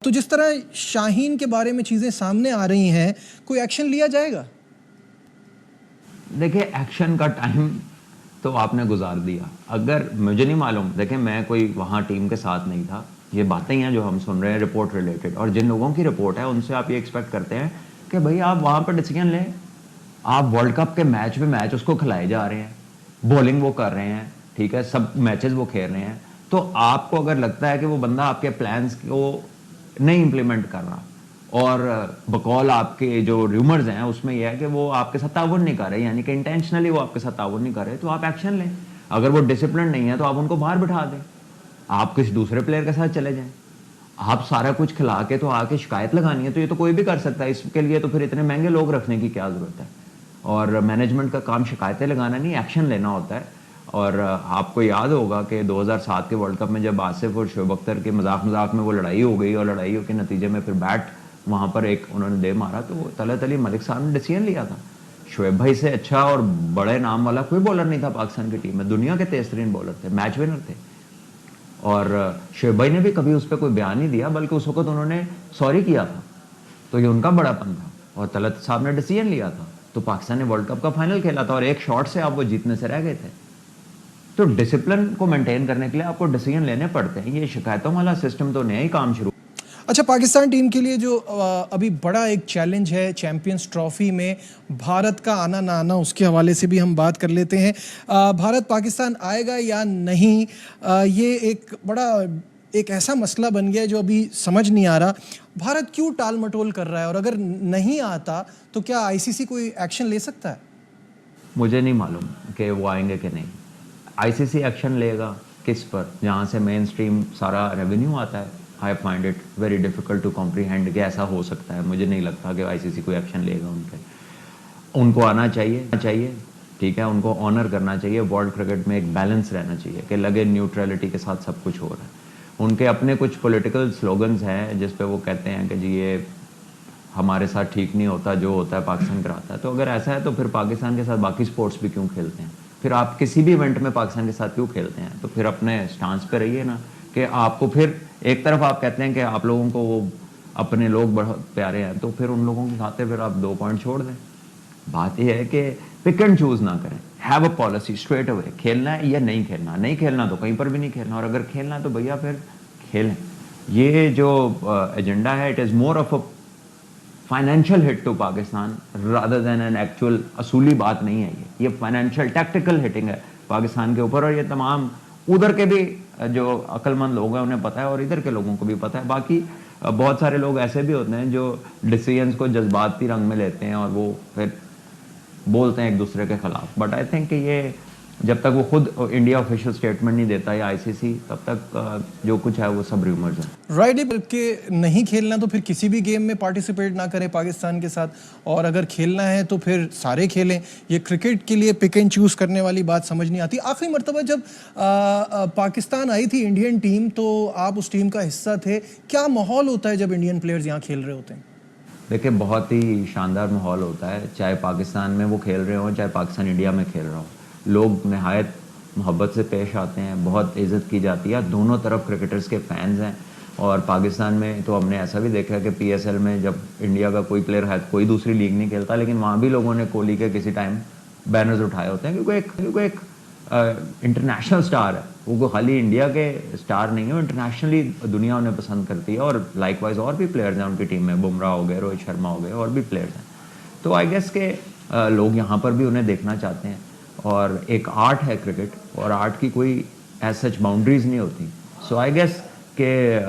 तो जिस तरह शाहीन के बारे में चीज़ें सामने आ रही हैं, कोई एक्शन लिया जाएगा? देखिए, एक्शन का टाइम तो आपने गुजार दिया। अगर मुझे नहीं मालूम, देखिए मैं कोई वहाँ टीम के साथ नहीं था। ये बातें हैं जो हम सुन रहे हैं रिपोर्ट रिलेटेड, और जिन लोगों की रिपोर्ट है उनसे आप ये एक्सपेक्ट करते हैं कि भाई आप वहाँ पर डिसीजन लें। आप वर्ल्ड कप के मैच पे मैच उसको खिलाए जा रहे हैं, बॉलिंग वो कर रहे हैं, ठीक है, सब मैचेस वो खेल रहे हैं। तो आपको अगर लगता है कि वो बंदा आपके प्लान्स को नहीं इंप्लीमेंट कर रहा, और बकौल आपके जो रूमर्स हैं उसमें यह है कि वो आपके साथ ताउन नहीं कर रहे, यानी कि इंटेंशनली वो आपके साथ ताउन नहीं कर रहे, तो आप एक्शन लें। अगर वो डिसिप्लिन नहीं है तो आप उनको बाहर बिठा दें, आप किसी दूसरे प्लेयर के साथ चले जाएं। आप सारा कुछ खिला के तो आके शिकायत लगानी है तो ये तो कोई भी कर सकता है। इसके लिए तो फिर इतने महंगे लोग रखने की क्या जरूरत है। और मैनेजमेंट का काम शिकायतें लगाना नहीं, एक्शन लेना होता है। और आपको याद होगा कि 2007 के वर्ल्ड कप में जब आसिफ और शोएब अख्तर के मजाक में वो लड़ाई हो गई, और लड़ाई के नतीजे में फिर बैट वहाँ पर एक उन्होंने दे मारा, तो तलत अली मलिक साहब ने डिसीजन लिया था। शोएब भाई से अच्छा और बड़े नाम वाला कोई बॉलर नहीं था पाकिस्तान की टीम में, दुनिया के तेज तरीन बॉलर थे, मैच विनर थे। और शोएब भाई ने भी कभी उस पर कोई बयान नहीं दिया, बल्कि उस वक्त उन्होंने सॉरी किया था। तो ये उनका बड़ापन था, और तलत साहब ने डिसीजन लिया था, तो पाकिस्तान ने वर्ल्ड कप का फाइनल खेला था, और एक शॉट से आप वो जीतने से रह गए थे। तो डिसिप्लिन को मेंटेन करने के लिए आपको डिसीजन लेने पड़ते हैं। ये शिकायतों वाला सिस्टम तो नया ही काम शुरू। अच्छा, पाकिस्तान टीम के लिए जो अभी बड़ा एक चैलेंज है चैंपियंस ट्रॉफी में भारत का आना ना आना, उसके हवाले से भी हम बात कर लेते हैं। भारत पाकिस्तान आएगा या नहीं, ये एक ऐसा मसला बन गया है जो अभी समझ नहीं आ रहा। भारत क्यों टाल मटोल कर रहा है, और अगर नहीं आता तो क्या आईसीसी कोई एक्शन ले सकता है? मुझे नहीं मालूम कि वो आएंगे कि नहीं। आईसीसी एक्शन लेगा किस पर, जहाँ से मेन स्ट्रीम सारा रेवेन्यू आता है। I find it very difficult to comprehend कि ऐसा हो सकता है। मुझे नहीं लगता कि आईसीसी कोई एक्शन लेगा उन पर। उनको आना चाहिए, ठीक है, उनको ऑनर करना चाहिए। वर्ल्ड क्रिकेट में एक बैलेंस रहना चाहिए कि लगे न्यूट्रलिटी के साथ सब कुछ हो रहा है। उनके अपने कुछ पॉलिटिकल स्लोगन्स हैं जिस पे वो कहते हैं कि जी ये हमारे साथ ठीक नहीं होता, जो होता है पाकिस्तान कराता है। तो अगर ऐसा है तो फिर पाकिस्तान के साथ बाकी स्पोर्ट्स भी क्यों खेलते हैं? फिर आप किसी भी इवेंट में पाकिस्तान के साथ क्यों खेलते हैं? तो फिर अपने स्टांस पे रहिए ना, कि आपको फिर एक तरफ आप कहते हैं कि आप लोगों को वो अपने लोग बहुत प्यारे हैं, तो फिर उन लोगों के खाते फिर आप 2 पॉइंट छोड़ दें। बात यह है कि पिक एंड चूज ना करें, have a policy straight away. खेलना है या नहीं खेलना, नहीं खेलना तो कहीं पर भी नहीं खेलना, और अगर खेलना है तो भैया फिर खेलें। ये जो एजेंडा है, it is more of a financial hit to Pakistan rather than an actual असूली बात नहीं है। ये फाइनेंशियल टैक्टिकल हिटिंग है पाकिस्तान के ऊपर, और ये तमाम उधर के भी जो अक्लमंद लोग हैं उन्हें पता है, और इधर के लोगों को भी पता है। बाकी बहुत सारे लोग ऐसे भी होते हैं जो डिसीजंस को जज्बाती रंग में लेते हैं और वो फिर बोलते हैं एक दूसरे के खिलाफ। बट आई थिंक कि ये जब तक वो खुद इंडिया ऑफिशियल स्टेटमेंट नहीं देता या आईसीसी, तब तक जो कुछ है वो सब रूमर्स हैं। राइट, बल्कि नहीं खेलना तो फिर किसी भी गेम में पार्टिसिपेट ना करें पाकिस्तान के साथ, और अगर खेलना है तो फिर सारे खेलें। ये क्रिकेट के लिए पिक एंड चूज करने वाली बात समझ नहीं आती। आखिरी मर्तबा जब पाकिस्तान आई थी इंडियन टीम, तो आप उस टीम का हिस्सा थे। क्या माहौल होता है जब इंडियन प्लेयर्स यहाँ खेल रहे होते हैं? देखिए, बहुत ही शानदार माहौल होता है, चाहे पाकिस्तान में वो खेल रहे हों, चाहे पाकिस्तान इंडिया में खेल रहा हो। लोग नहायत मोहब्बत से पेश आते हैं, बहुत इज़्ज़त की जाती है। दोनों तरफ क्रिकेटर्स के फैंस हैं। और पाकिस्तान में तो हमने ऐसा भी देखा है कि पीएसएल में जब इंडिया का कोई प्लेयर है, कोई दूसरी लीग नहीं खेलता, लेकिन वहाँ भी लोगों ने कोहली के किसी टाइम बैनर्स उठाए होते हैं, क्योंकि एक इंटरनेशनल स्टार है। वो खाली इंडिया के स्टार नहीं है, वो इंटरनेशनली दुनिया उन्हें पसंद करती है। और लाइकवाइज और भी प्लेयर्स हैं उनकी टीम में, बुमराह हो गए, रोहित शर्मा हो गए, और भी प्लेयर्स हैं। तो आई गेस के लोग यहाँ पर भी उन्हें देखना चाहते हैं। और एक आर्ट है क्रिकेट, और आर्ट की कोई एज सच बाउंड्रीज नहीं होती। सो आई गेस के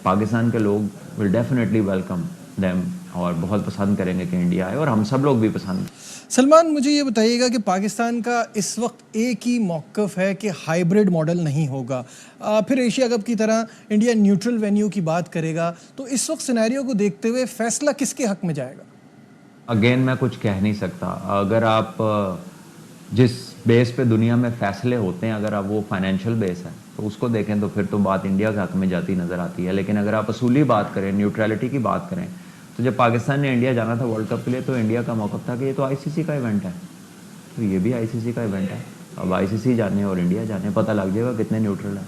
पाकिस्तान के लोग विल डेफिनेटली वेलकम देम, और बहुत पसंद करेंगे कि इंडिया आए, और हम सब लोग भी पसंद। सलमान, मुझे ये बताइएगा कि पाकिस्तान का इस वक्त एक ही मौक़िफ़ है कि हाइब्रिड मॉडल नहीं होगा। फिर एशिया कप की तरह इंडिया न्यूट्रल वेन्यू की बात करेगा, तो इस वक्त सिनेरियो को देखते हुए फैसला किसके हक में जाएगा? अगेन मैं कुछ कह नहीं सकता। अगर आप जिस बेस पे दुनिया में फैसले होते हैं, अगर आप वो फाइनेंशियल बेस है तो उसको देखें, तो फिर तो बात इंडिया के हक में जाती नज़र आती है। लेकिन अगर आप असूली बात करें, न्यूट्रलिटी की बात करें, तो जब पाकिस्तान ने इंडिया जाना था वर्ल्ड कप के लिए, तो इंडिया का मौक़िफ़ था कि ये तो आईसीसी का इवेंट है, तो ये भी आईसीसी का इवेंट है। अब आईसीसी जाने और इंडिया जाने, पता लग जाएगा कितने न्यूट्रल है।